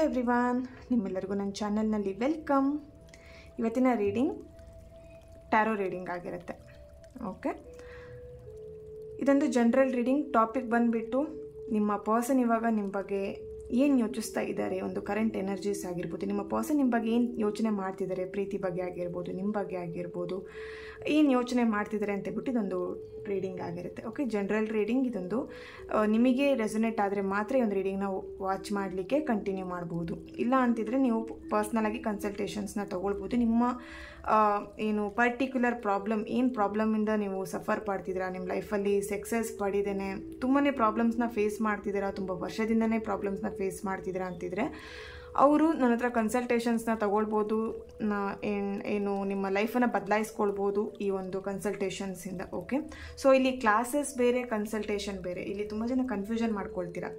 Everyone, ನಿಮ್ಮೆಲ್ಲರಿಗೂ ನನ್ನ ಚಾನಲ್ನಲ್ಲಿ ವೆಲ್ಕಮ್. ಇವತ್ತಿನ ರೀಡಿಂಗ್ ಟ್ಯಾರೋ ರೀಡಿಂಗ್ ಆಗಿರುತ್ತೆ. ಓಕೆ, ಇದೊಂದು ಜನರಲ್ ರೀಡಿಂಗ್. ಟಾಪಿಕ್ ಬಂದುಬಿಟ್ಟು ನಿಮ್ಮ ಪರ್ಸನ್ ಇವಾಗ ನಿಮ್ಮ ಬಗ್ಗೆ ಏನು ಯೋಚಿಸ್ತಾ ಇದ್ದಾರೆ, ಒಂದು ಕರೆಂಟ್ ಎನರ್ಜೀಸ್ ಆಗಿರ್ಬೋದು, ನಿಮ್ಮ ಪರ್ಸನ್ ನಿಮ್ಮ ಬಗ್ಗೆ ಏನು ಯೋಚನೆ ಮಾಡ್ತಿದ್ದಾರೆ, ಪ್ರೀತಿ ಬಗ್ಗೆ ಆಗಿರ್ಬೋದು, ನಿಮ್ಮ ಬಗ್ಗೆ ಆಗಿರ್ಬೋದು, ಏನು ಯೋಚನೆ ಮಾಡ್ತಿದ್ದಾರೆ ಅಂತೇಳ್ಬಿಟ್ಟು ಇದೊಂದು ರೀಡಿಂಗ್ ಆಗಿರುತ್ತೆ. Okay, general reading. ಇದೊಂದು ನಿಮಗೆ ರೆಸೊನೇಟ್ ಆದರೆ ಮಾತ್ರ ಈ ಒಂದು ರೀಡಿಂಗ್ನ ವಾಚ್ ಮಾಡಲಿಕ್ಕೆ ಕಂಟಿನ್ಯೂ ಮಾಡ್ಬೋದು. ಇಲ್ಲ ಅಂತಿದ್ರೆ ನೀವು ಪರ್ಸ್ನಲಾಗಿ ಕನ್ಸಲ್ಟೇಷನ್ಸ್ನ ತೊಗೊಳ್ಬೋದು. ನಿಮ್ಮ ಏನು ಪರ್ಟಿಕ್ಯುಲರ್ ಏನು ಪ್ರಾಬ್ಲಮಿಂದ ನೀವು ಸಫರ್ ಪಡ್ತಿದ್ದೀರಾ, ನಿಮ್ಮ ಲೈಫಲ್ಲಿ ಸಕ್ಸಸ್ ಪಡಿದೇನೆ ತುಂಬಾ ಪ್ರಾಬ್ಲಮ್ಸ್ನ ಫೇಸ್ ಮಾಡ್ತಿದ್ದೀರಾ, ತುಂಬ ವರ್ಷದಿಂದನೇ ಪ್ರಾಬ್ಲಮ್ಸ್ನ ಫೇಸ್ ಮಾಡ್ತಿದ್ದೀರಾ ಅಂತಿದ್ರೆ ಅವರು ನನ್ನ ಹತ್ರ ಕನ್ಸಲ್ಟೇಷನ್ಸ್ನ ತೊಗೊಳ್ಬೋದು. ಏನು ನಿಮ್ಮ ಲೈಫನ್ನು ಬದಲಾಯಿಸ್ಕೊಳ್ಬೋದು ಈ ಒಂದು ಕನ್ಸಲ್ಟೇಷನ್ಸಿಂದ. ಓಕೆ, ಸೊ ಇಲ್ಲಿ ಕ್ಲಾಸಸ್ ಬೇರೆ, ಕನ್ಸಲ್ಟೇಷನ್ ಬೇರೆ. ಇಲ್ಲಿ ತುಂಬ ಜನ ಕನ್ಫ್ಯೂಷನ್ ಮಾಡ್ಕೊಳ್ತೀರಾ.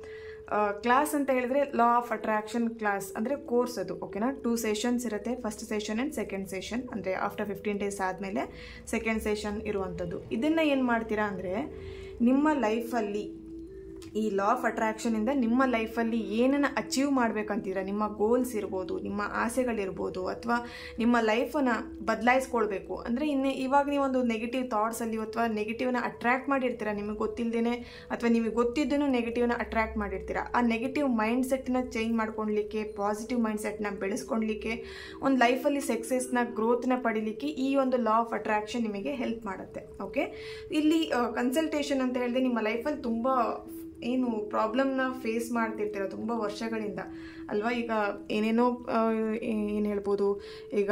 ಕ್ಲಾಸ್ ಅಂತ ಹೇಳಿದ್ರೆ ಲಾ ಆಫ್ ಅಟ್ರಾಕ್ಷನ್ ಕ್ಲಾಸ್ ಅಂದರೆ ಕೋರ್ಸ್ ಅದು. ಓಕೆನಾ, 2 ಸೆಷನ್ಸ್ ಇರುತ್ತೆ. First session and second session, ಅಂದರೆ ಆಫ್ಟರ್ 15 ಡೇಸ್ ಆದಮೇಲೆ ಸೆಕೆಂಡ್ ಸೆಷನ್ ಇರುವಂಥದ್ದು. ಇದನ್ನು ಏನು ಮಾಡ್ತೀರಾ ಅಂದರೆ ನಿಮ್ಮ ಲೈಫಲ್ಲಿ ಈ ಲಾ ಆಫ್ ಅಟ್ರಾಕ್ಷನಿಂದ ನಿಮ್ಮ ಲೈಫಲ್ಲಿ ಏನನ್ನು ಅಚೀವ್ ಮಾಡಬೇಕಂತೀರ, ನಿಮ್ಮ ಗೋಲ್ಸ್ ಇರ್ಬೋದು, ನಿಮ್ಮ ಆಸೆಗಳಿರ್ಬೋದು, ಅಥವಾ ನಿಮ್ಮ ಲೈಫನ್ನು ಬದಲಾಯಿಸ್ಕೊಳ್ಬೇಕು ಅಂದರೆ ಇವಾಗ ನೀವೊಂದು ನೆಗೆಟಿವ್ ಥಾಟ್ಸಲ್ಲಿ ಅಥವಾ ನೆಗೆಟಿವ್ನ ಅಟ್ರ್ಯಾಕ್ಟ್ ಮಾಡಿರ್ತೀರ, ನಿಮಗೆ ಗೊತ್ತಿಲ್ಲದೇ ಅಥವಾ ನಿಮಗೆ ಗೊತ್ತಿದ್ದೂ ನೆಗೆಟಿವ್ನ ಅಟ್ರ್ಯಾಕ್ಟ್ ಮಾಡಿರ್ತೀರ. ಆ ನೆಗೆಟಿವ್ ಮೈಂಡ್ ಸೆಟ್ನ ಚೇಂಜ್ ಮಾಡ್ಕೊಳ್ಲಿಕ್ಕೆ, ಪಾಸಿಟಿವ್ ಮೈಂಡ್ ಸೆಟ್ನ ಬೆಳೆಸ್ಕೊಳ್ಲಿಕ್ಕೆ, ಒಂದು ಲೈಫಲ್ಲಿ ಸಕ್ಸಸ್ನ ಗ್ರೋತ್ನ ಪಡೀಲಿಕ್ಕೆ ಈ ಒಂದು ಲಾ ಆಫ್ ಅಟ್ರಾಕ್ಷನ್ ನಿಮಗೆ ಹೆಲ್ಪ್ ಮಾಡುತ್ತೆ. ಓಕೆ, ಇಲ್ಲಿ ಕನ್ಸಲ್ಟೇಷನ್ ಅಂತ ಹೇಳಿದ್ರೆ ನಿಮ್ಮ ಲೈಫಲ್ಲಿ ತುಂಬ ಏನು ಪ್ರಾಬ್ಲಮ್ನ ಫೇಸ್ ಮಾಡ್ತಿರ್ತೀರ ತುಂಬ ವರ್ಷಗಳಿಂದ ಅಲ್ವಾ. ಈಗ ಏನೇನೋ ಏನು ಹೇಳ್ಬೋದು, ಈಗ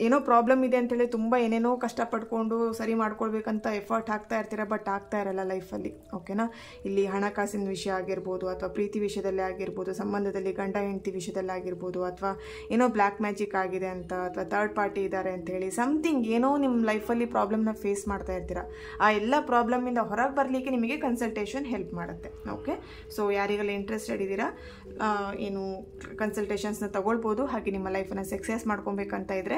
ಏನೋ ಪ್ರಾಬ್ಲಮ್ ಇದೆ ಅಂತೇಳಿ ತುಂಬ ಏನೇನೋ ಕಷ್ಟಪಡ್ಕೊಂಡು ಸರಿ ಮಾಡ್ಕೊಳ್ಬೇಕಂತ ಎಫರ್ಟ್ ಹಾಕ್ತಾ ಇರ್ತೀರ, ಬಟ್ ಆಗ್ತಾ ಇರಲ್ಲ ಲೈಫಲ್ಲಿ. ಓಕೆನಾ, ಇಲ್ಲಿ ಹಣಕಾಸಿನ ವಿಷಯ ಆಗಿರ್ಬೋದು, ಅಥವಾ ಪ್ರೀತಿ ವಿಷಯದಲ್ಲೇ ಆಗಿರ್ಬೋದು, ಸಂಬಂಧದಲ್ಲಿ ಗಂಡ ಹೆಂಡತಿ ವಿಷಯದಲ್ಲಿ ಆಗಿರ್ಬೋದು, ಅಥವಾ ಏನೋ ಬ್ಲ್ಯಾಕ್ ಮ್ಯಾಜಿಕ್ ಆಗಿದೆ ಅಂತ, ಅಥವಾ ಥರ್ಡ್ ಪಾರ್ಟಿ ಇದ್ದಾರೆ ಅಂತೇಳಿ ಸಮಥಿಂಗ್ ಏನೋ ನಿಮ್ಮ ಲೈಫಲ್ಲಿ ಪ್ರಾಬ್ಲಮ್ನ ಫೇಸ್ ಮಾಡ್ತಾ ಇರ್ತೀರ. ಆ ಎಲ್ಲ ಪ್ರಾಬ್ಲಮಿಂದ ಹೊರಗೆ ಬರಲಿಕ್ಕೆ ನಿಮಗೆ ಕನ್ಸಲ್ಟೇಷನ್ ಹೆಲ್ಪ್ ಮಾಡುತ್ತೆ. ಓಕೆ, ಸೊ ಯಾರಿಗೆಲ್ಲ ಇಂಟ್ರೆಸ್ಟೆಡ್ ಇದ್ದೀರಾ ಏನು ಕನ್ಸಲ್ಟೇಷನ್ಸ್ನ ತಗೊಳ್ಬೋದು. ಹಾಗೆ ನಿಮ್ಮ ಲೈಫನ್ನು ಸಕ್ಸಸ್ ಮಾಡ್ಕೊಬೇಕಂತ ಇದ್ದರೆ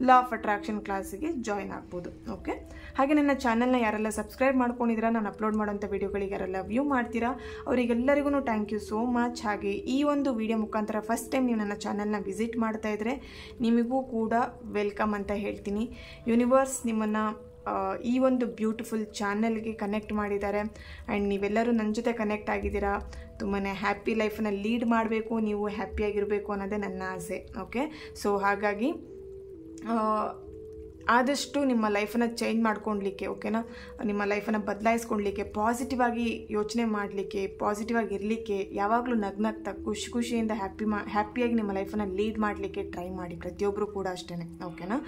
ಲಾ ಆಫ್ ಅಟ್ರಾಕ್ಷನ್ ಕ್ಲಾಸಿಗೆ ಜಾಯ್ನ್ ಆಗ್ಬೋದು. ಓಕೆ, ಹಾಗೆ ನನ್ನ ಚಾನಲ್ನ ಯಾರೆಲ್ಲ ಸಬ್ಸ್ಕ್ರೈಬ್ ಮಾಡ್ಕೊಂಡಿದ್ದೀರಾ, ನಾನು ಅಪ್ಲೋಡ್ ಮಾಡೋಂಥ ವೀಡಿಯೋಗಳಿಗೆ ಯಾರೆಲ್ಲ ವ್ಯೂ ಮಾಡ್ತೀರಾ ಅವರಿಗೆಲ್ಲರಿಗೂ ಥ್ಯಾಂಕ್ ಯು ಸೋ ಮಚ್. ಹಾಗೆ ಈ ಒಂದು ವಿಡಿಯೋ ಮುಖಾಂತರ ಫಸ್ಟ್ ಟೈಮ್ ನೀವು ನನ್ನ ಚಾನಲ್ನ ವಿಸಿಟ್ ಮಾಡ್ತಾ ಇದ್ದರೆ ನಿಮಗೂ ಕೂಡ ವೆಲ್ಕಮ್ ಅಂತ ಹೇಳ್ತೀನಿ. ಯೂನಿವರ್ಸ್ ನಿಮ್ಮನ್ನು ಈ ಒಂದು ಬ್ಯೂಟಿಫುಲ್ ಚಾನಲ್ಗೆ ಕನೆಕ್ಟ್ ಮಾಡಿದ್ದಾರೆ ಆ್ಯಂಡ್ ನೀವೆಲ್ಲರೂ ನನ್ನ ಜೊತೆ ಕನೆಕ್ಟ್ ಆಗಿದ್ದೀರಾ. ತುಂಬಾ ಹ್ಯಾಪಿ ಲೈಫನ್ನ ಲೀಡ್ ಮಾಡಬೇಕು, ನೀವು ಹ್ಯಾಪಿಯಾಗಿರಬೇಕು ಅನ್ನೋದೇ ನನ್ನ ಆಸೆ. ಓಕೆ, ಸೊ ಹಾಗಾಗಿ ಆದಷ್ಟು ನಿಮ್ಮ ಲೈಫನ್ನು ಚೇಂಜ್ ಮಾಡ್ಕೊಳ್ಲಿಕ್ಕೆ, ಓಕೆನಾ, ನಿಮ್ಮ ಲೈಫನ್ನು ಬದಲಾಯಿಸ್ಕೊಳ್ಲಿಕ್ಕೆ, ಪಾಸಿಟಿವ್ ಆಗಿ ಯೋಚನೆ ಮಾಡಲಿಕ್ಕೆ, ಪಾಸಿಟಿವ್ ಆಗಿ ಇರಲಿಕ್ಕೆ, ಯಾವಾಗಲೂ ನಗ್ನಗ್ತಾ ಖುಷಿಯಿಂದ ಹ್ಯಾಪಿಯಾಗಿ ನಿಮ್ಮ ಲೈಫನ್ನು ಲೀಡ್ ಮಾಡಲಿಕ್ಕೆ ಟ್ರೈ ಮಾಡಿ, ಪ್ರತಿಯೊಬ್ಬರು ಕೂಡ ಅಷ್ಟೇ. ಓಕೆನಾ,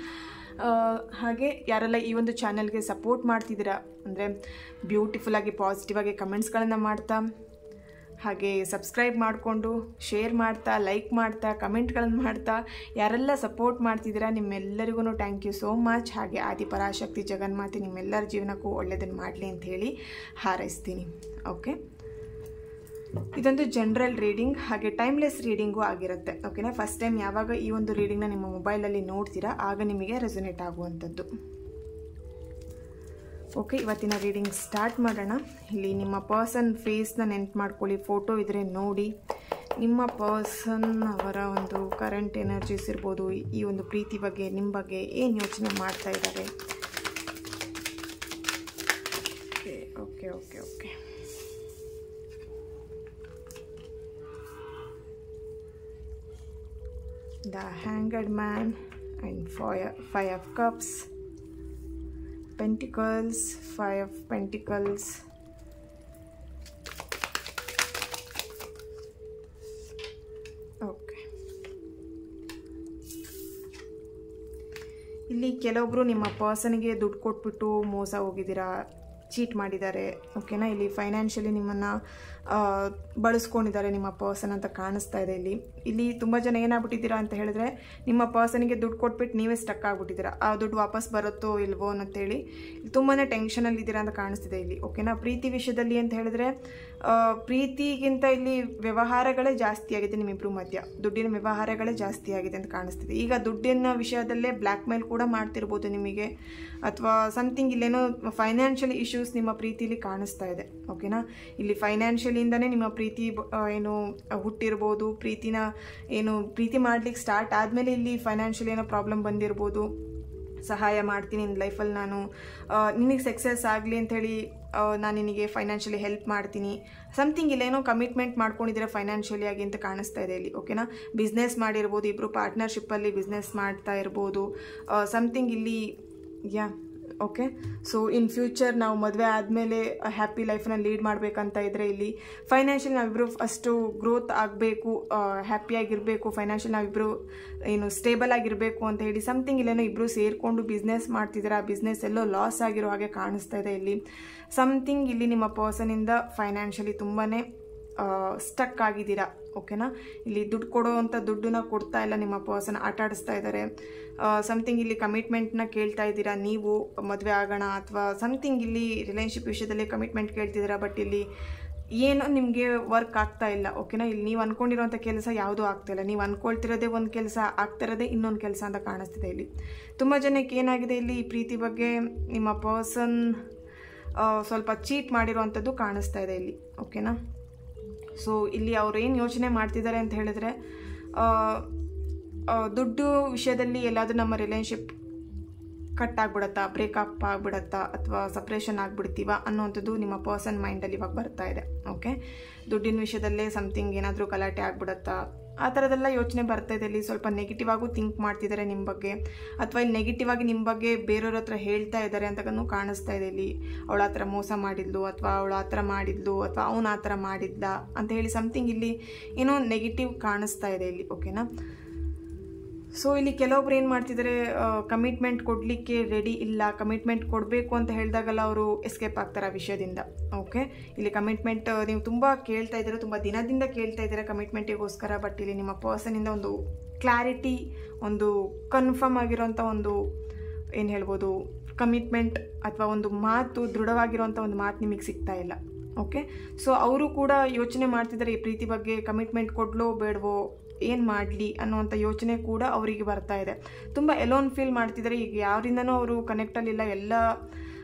ಹಾಗೆ ಯಾರೆಲ್ಲ ಈ ಒಂದು ಚಾನಲ್ಗೆ ಸಪೋರ್ಟ್ ಮಾಡ್ತಿದ್ದೀರಾ ಅಂದರೆ ಬ್ಯೂಟಿಫುಲ್ಲಾಗಿ ಪಾಸಿಟಿವ್ ಆಗಿ ಕಮೆಂಟ್ಸ್ಗಳನ್ನು ಮಾಡ್ತಾ, ಹಾಗೆ ಸಬ್ಸ್ಕ್ರೈಬ್ ಮಾಡಿಕೊಂಡು ಶೇರ್ ಮಾಡ್ತಾ, ಲೈಕ್ ಮಾಡ್ತಾ, ಕಮೆಂಟ್ಗಳನ್ನು ಮಾಡ್ತಾ ಯಾರೆಲ್ಲ ಸಪೋರ್ಟ್ ಮಾಡ್ತಿದ್ದೀರಾ ನಿಮ್ಮೆಲ್ಲರಿಗೂ ಥ್ಯಾಂಕ್ ಯು ಸೋ ಮಚ್. ಹಾಗೆ ಆದಿಪರಾಶಕ್ತಿ ಜಗನ್ಮಾತೆ ನಿಮ್ಮೆಲ್ಲರ ಜೀವನಕ್ಕೂ ಒಳ್ಳೆಯದನ್ನು ಮಾಡಲಿ ಅಂತ ಹೇಳಿ ಹಾರೈಸ್ತೀನಿ. ಓಕೆ, ಇದೊಂದು ಜನರಲ್ ರೀಡಿಂಗ್, ಹಾಗೆ ಟೈಮ್ಲೆಸ್ ರೀಡಿಂಗು ಆಗಿರುತ್ತೆ. ಓಕೆನಾ, ಫಸ್ಟ್ ಟೈಮ್ ಯಾವಾಗ ಈ ಒಂದು ರೀಡಿಂಗ್ನ ನಿಮ್ಮ ಮೊಬೈಲಲ್ಲಿ ನೋಡ್ತೀರಾ ಆಗ ನಿಮಗೆ ರೆಸೊನೇಟ್ ಆಗುವಂಥದ್ದು. ಓಕೆ, ಇವತ್ತಿನ ರೀಡಿಂಗ್ ಸ್ಟಾರ್ಟ್ ಮಾಡೋಣ. ಇಲ್ಲಿ ನಿಮ್ಮ ಪರ್ಸನ್ ಫೇಸ್ನ ನೆನ್ಪು ಮಾಡ್ಕೊಳ್ಳಿ, ಫೋಟೋ ಇದ್ದರೆ ನೋಡಿ. ನಿಮ್ಮ ಪರ್ಸನ್ ಅವರ ಒಂದು ಕರೆಂಟ್ ಎನರ್ಜೀಸ್ ಇರ್ಬೋದು, ಈ ಒಂದು ಪ್ರೀತಿ ಬಗ್ಗೆ, ನಿಮ್ಮ ಬಗ್ಗೆ ಏನು ಯೋಚನೆ ಮಾಡ್ತಾ ಇದ್ದಾರೆ. Okay okay okay The Hanged Man and Five of Cups, Pentacles, Five of Pentacles, okay. ಇಲ್ಲಿ ಕೆಲವೊಬ್ಬರು ನಿಮ್ಮ ಪರ್ಸನ್ಗೆ ದುಡ್ಡು ಕೊಟ್ಬಿಟ್ಟು ಮೋಸ ಹೋಗಿದ್ದೀರಾ, ಚೀಟ್ ಮಾಡಿದ್ದಾರೆ. ಓಕೆನಾ, ಇಲ್ಲಿ ಫೈನಾನ್ಷಿಯಲಿ ನಿಮ್ಮನ್ನು ಬಳಸ್ಕೊಂಡಿದ್ದಾರೆ ನಿಮ್ಮ ಪರ್ಸನ್ ಅಂತ ಕಾಣಿಸ್ತಾ ಇದೆ. ಇಲ್ಲಿ ತುಂಬ ಜನ ಏನಾಗ್ಬಿಟ್ಟಿದ್ದೀರಾ ಅಂತ ಹೇಳಿದ್ರೆ ನಿಮ್ಮ ಪರ್ಸನ್ಗೆ ದುಡ್ಡು ಕೊಟ್ಬಿಟ್ಟು ನೀವೇ ಸ್ಟಕ್ ಆಗಿಬಿಟ್ಟಿದ್ದೀರಾ, ಆ ದುಡ್ಡು ವಾಪಸ್ ಬರುತ್ತೋ ಇಲ್ವೋ ಅಂತೇಳಿ ತುಂಬಾ ಟೆನ್ಷನಲ್ಲಿದ್ದೀರಾ ಅಂತ ಕಾಣಿಸ್ತಿದೆ ಇಲ್ಲಿ. ಓಕೆನಾ, ಪ್ರೀತಿ ವಿಷಯದಲ್ಲಿ ಅಂತ ಹೇಳಿದ್ರೆ ಪ್ರೀತಿಗಿಂತ ಇಲ್ಲಿ ವ್ಯವಹಾರಗಳೇ ಜಾಸ್ತಿ ಆಗಿದೆ ನಿಮ್ಮಿಬ್ಬರು ಮಧ್ಯ, ದುಡ್ಡಿನ ವ್ಯವಹಾರಗಳೇ ಜಾಸ್ತಿ ಆಗಿದೆ ಅಂತ ಕಾಣಿಸ್ತಿದೆ. ಈಗ ದುಡ್ಡಿನ ವಿಷಯದಲ್ಲೇ ಬ್ಲ್ಯಾಕ್ ಮೇಲ್ ಕೂಡ ಮಾಡ್ತಿರ್ಬೋದು ನಿಮಗೆ, ಅಥವಾ ಸಮಥಿಂಗ್ ಇಲ್ಲೇನೋ ಫೈನಾನ್ಷಿಯಲ್ ಇಶ್ಯೂಸ್ ನಿಮ್ಮ ಪ್ರೀತಿಲಿ ಕಾಣಿಸ್ತಾ ಇದೆ. ಓಕೆನಾ, ಇಲ್ಲಿ ಫೈನಾನ್ಷಿಯಲಿ ಇಲ್ಲಿಂದನೇ ನಿಮ್ಮ ಪ್ರೀತಿ ಏನು ಹುಟ್ಟಿರ್ಬೋದು, ಪ್ರೀತಿ ಮಾಡ್ಲಿಕ್ಕೆ ಸ್ಟಾರ್ಟ್ ಆದಮೇಲೆ ಇಲ್ಲಿ ಫೈನಾನ್ಷಿಯಲ್ ಏನೋ ಪ್ರಾಬ್ಲಮ್ ಬಂದಿರ್ಬೋದು. ಸಹಾಯ ಮಾಡ್ತೀನಿ ನಿನ್ನ ಲೈಫಲ್ಲಿ, ನಾನು ನಿನಗೆ ಸಕ್ಸಸ್ ಆಗಲಿ ಅಂಥೇಳಿ ನಾನು ನಿನಗೆ ಫೈನಾನ್ಷಿಯಲಿ ಹೆಲ್ಪ್ ಮಾಡ್ತೀನಿ, ಸಮಥಿಂಗ್ ಇಲ್ಲೇನೋ ಕಮಿಟ್ಮೆಂಟ್ ಮಾಡ್ಕೊಂಡಿದ್ದೀರಾ ಫೈನಾನ್ಷಿಯಲಿ ಆಗಿ ಅಂತ ಕಾಣಿಸ್ತಾ ಇದೆ ಇಲ್ಲಿ. ಓಕೆನಾ, ಬಿಸ್ನೆಸ್ ಮಾಡಿರ್ಬೋದು, ಇಬ್ಬರು ಪಾರ್ಟ್ನರ್ಶಿಪ್ಪಲ್ಲಿ ಬಿಸ್ನೆಸ್ ಮಾಡ್ತಾ ಇರ್ಬೋದು, ಸಮಥಿಂಗ್ ಇಲ್ಲಿ ಓಕೆ. ಸೊ ಇನ್ ಫ್ಯೂಚರ್ ನಾವು ಮದುವೆ ಆದಮೇಲೆ ಹ್ಯಾಪಿ ಲೈಫನ್ನ ಲೀಡ್ ಮಾಡಬೇಕಂತ ಇದ್ದರೆ ಇಲ್ಲಿ ಫೈನಾನ್ಷಿಯಲ್ ನಾವಿಬ್ಬರು ಫಸ್ಟು ಗ್ರೋತ್ ಆಗಬೇಕು, ಹ್ಯಾಪಿಯಾಗಿರಬೇಕು, ಫೈನಾನ್ಷಿಯಲ್ ನಾವಿಬ್ಬರು ಸ್ಟೇಬಲ್ ಆಗಿರಬೇಕು ಅಂತ ಹೇಳಿ ಸಮಥಿಂಗ್ ಇಲ್ಲೇನೋ ಇಬ್ಬರು ಸೇರಿಕೊಂಡು ಬಿಸ್ನೆಸ್ ಮಾಡ್ತಿದ್ದಾರೆ. ಆ ಬಿಸ್ನೆಸ್ ಎಲ್ಲೋ ಲಾಸ್ ಆಗಿರೋ ಹಾಗೆ ಕಾಣಿಸ್ತಾ ಇದೆ ಇಲ್ಲಿ. ಸಮಥಿಂಗ್ ಇಲ್ಲಿ ನಿಮ್ಮ ಪರ್ಸನಿಂದ ಫೈನಾನ್ಷಿಯಲಿ ತುಂಬಾ ಸ್ಟಕ್ ಆಗಿದ್ದೀರಾ. ಓಕೆನಾ, ಇಲ್ಲಿ ದುಡ್ಡು ಕೊಡೋವಂಥ ದುಡ್ಡನ್ನ ಕೊಡ್ತಾ ಇಲ್ಲ, ನಿಮ್ಮ ಪರ್ಸನ್ ಆಟ ಆಡಿಸ್ತಾ ಇದ್ದಾರೆ. ಸಮಥಿಂಗ್ ಇಲ್ಲಿ ಕಮಿಟ್ಮೆಂಟ್ನ ಕೇಳ್ತಾ ಇದ್ದೀರಾ ನೀವು, ಮದುವೆ ಆಗೋಣ ಅಥವಾ ಸಮಥಿಂಗ್ ಇಲ್ಲಿ ರಿಲೇಷನ್ಶಿಪ್ ವಿಷಯದಲ್ಲಿ ಕಮಿಟ್ಮೆಂಟ್ ಕೇಳ್ತಿದ್ದೀರಾ. ಬಟ್ ಇಲ್ಲಿ ಏನೋ ನಿಮಗೆ ವರ್ಕ್ ಆಗ್ತಾ ಇಲ್ಲ. ಓಕೆನಾ, ಇಲ್ಲಿ ನೀವು ಅಂದ್ಕೊಂಡಿರೋಂಥ ಕೆಲಸ ಯಾವುದೂ ಆಗ್ತಾಯಿಲ್ಲ. ನೀವು ಅಂದ್ಕೊಳ್ತಿರೋದೇ ಒಂದು ಕೆಲಸ, ಆಗ್ತಿರೋದೇ ಇನ್ನೊಂದು ಕೆಲಸ ಅಂತ ಕಾಣಿಸ್ತಿದೆ ಇಲ್ಲಿ. ತುಂಬ ಜನಕ್ಕೆ ಏನಾಗಿದೆ ಇಲ್ಲಿ ಈ ಪ್ರೀತಿ ಬಗ್ಗೆ ನಿಮ್ಮ ಪರ್ಸನ್ ಸ್ವಲ್ಪ ಚೀಟ್ ಮಾಡಿರೋವಂಥದ್ದು ಕಾಣಿಸ್ತಾ ಇದೆ ಇಲ್ಲಿ. ಓಕೆನಾ, ಸೊ ಇಲ್ಲಿ ಅವ್ರು ಏನು ಯೋಚನೆ ಮಾಡ್ತಿದ್ದಾರೆ ಅಂತ ಹೇಳಿದ್ರೆ, ದುಡ್ಡು ವಿಷಯದಲ್ಲಿ ಎಲ್ಲಾದರೂ ನಮ್ಮ ರಿಲೇಷನ್ಶಿಪ್ ಕಟ್ ಆಗಿಬಿಡತ್ತಾ, ಬ್ರೇಕಪ್ ಆಗಿಬಿಡತ್ತಾ ಅಥವಾ ಸಪ್ರೇಷನ್ ಆಗಿಬಿಡ್ತೀವ ಅನ್ನೋವಂಥದ್ದು ನಿಮ್ಮ ಪರ್ಸನ್ ಮೈಂಡಲ್ಲಿ ಇವಾಗ ಬರ್ತಾ ಇದೆ. ಓಕೆ, ದುಡ್ಡಿನ ವಿಷಯದಲ್ಲೇ ಸಮಥಿಂಗ್ ಏನಾದರೂ ಗಲಾಟೆ ಆಗಿಬಿಡತ್ತಾ, ಆ ಥರದ್ದೆಲ್ಲ ಯೋಚನೆ ಬರ್ತಾ ಇದೆ ಇಲ್ಲಿ. ಸ್ವಲ್ಪ ನೆಗೆಟಿವ್ ಆಗು ಥಿಂಕ್ ಮಾಡ್ತಿದ್ದಾರೆ ನಿಮ್ಮ ಬಗ್ಗೆ, ಅಥವಾ ಇಲ್ಲಿ ನೆಗೆಟಿವ್ ಆಗಿ ನಿಮ್ಮ ಬಗ್ಗೆ ಬೇರೆಯವ್ರ ಹತ್ರ ಹೇಳ್ತಾ ಇದ್ದಾರೆ ಅಂತನೂ ಕಾಣಿಸ್ತಾ ಇದೆ ಇಲ್ಲಿ. ಅವಳ ಆ ಥರ ಮೋಸ ಮಾಡಿದ್ಲು, ಅಥವಾ ಅವಳು ಆ ಥರ ಮಾಡಿದ್ಲು, ಅಥವಾ ಅವನು ಆ ಥರ ಮಾಡಿದ್ದ ಅಂತ ಹೇಳಿ ಸಮಥಿಂಗ್ ಇಲ್ಲಿ ಏನೋ ನೆಗೆಟಿವ್ ಕಾಣಿಸ್ತಾ ಇದೆ ಇಲ್ಲಿ. ಓಕೆನಾ, ಸೊ ಇಲ್ಲಿ ಕೆಲವೊಬ್ರು ಏನು ಮಾಡ್ತಿದ್ದಾರೆ, ಕಮಿಟ್ಮೆಂಟ್ ಕೊಡಲಿಕ್ಕೆ ರೆಡಿ ಇಲ್ಲ, ಕಮಿಟ್ಮೆಂಟ್ ಕೊಡಬೇಕು ಅಂತ ಹೇಳಿದಾಗಲ್ಲ ಅವರು ಎಸ್ಕೇಪ್ ಆಗ್ತಾರೆ ಆ ವಿಷಯದಿಂದ. ಓಕೆ, ಇಲ್ಲಿ ಕಮಿಟ್ಮೆಂಟ್ ನೀವು ತುಂಬ ಕೇಳ್ತಾ ಇದ್ದೀರಾ, ತುಂಬ ದಿನದಿಂದ ಕೇಳ್ತಾ ಇದ್ದೀರಾ ಕಮಿಟ್ಮೆಂಟಿಗೋಸ್ಕರ. ಬಟ್ ಇಲ್ಲಿ ನಿಮ್ಮ ಪರ್ಸನಿಂದ ಒಂದು ಕ್ಲಾರಿಟಿ, ಒಂದು ಕನ್ಫರ್ಮ್ ಆಗಿರೋಂಥ ಒಂದು ಏನು ಹೇಳ್ಬೋದು ಕಮಿಟ್ಮೆಂಟ್ ಅಥವಾ ಒಂದು ಮಾತು, ದೃಢವಾಗಿರೋಂಥ ಒಂದು ಮಾತು ನಿಮಗೆ ಸಿಗ್ತಾ ಇಲ್ಲ. ಓಕೆ, ಸೊ ಅವರು ಕೂಡ ಯೋಚನೆ ಮಾಡ್ತಿದ್ದಾರೆ ಈ ಪ್ರೀತಿ ಬಗ್ಗೆ, ಕಮಿಟ್ಮೆಂಟ್ ಕೊಡ್ಲೋ ಬೇಡವೋ, ಏನು ಮಾಡಲಿ ಅನ್ನೋವಂಥ ಯೋಚನೆ ಕೂಡ ಅವರಿಗೆ ಬರ್ತಾ ಇದೆ. ತುಂಬ ಎಲೋನ್ ಫೀಲ್ ಮಾಡ್ತಿದ್ದಾರೆ. ಈಗ ಯಾರಿಂದನೂ ಅವರು ಕನೆಕ್ಟಲ್ಲಿಲ್ಲ, ಎಲ್ಲ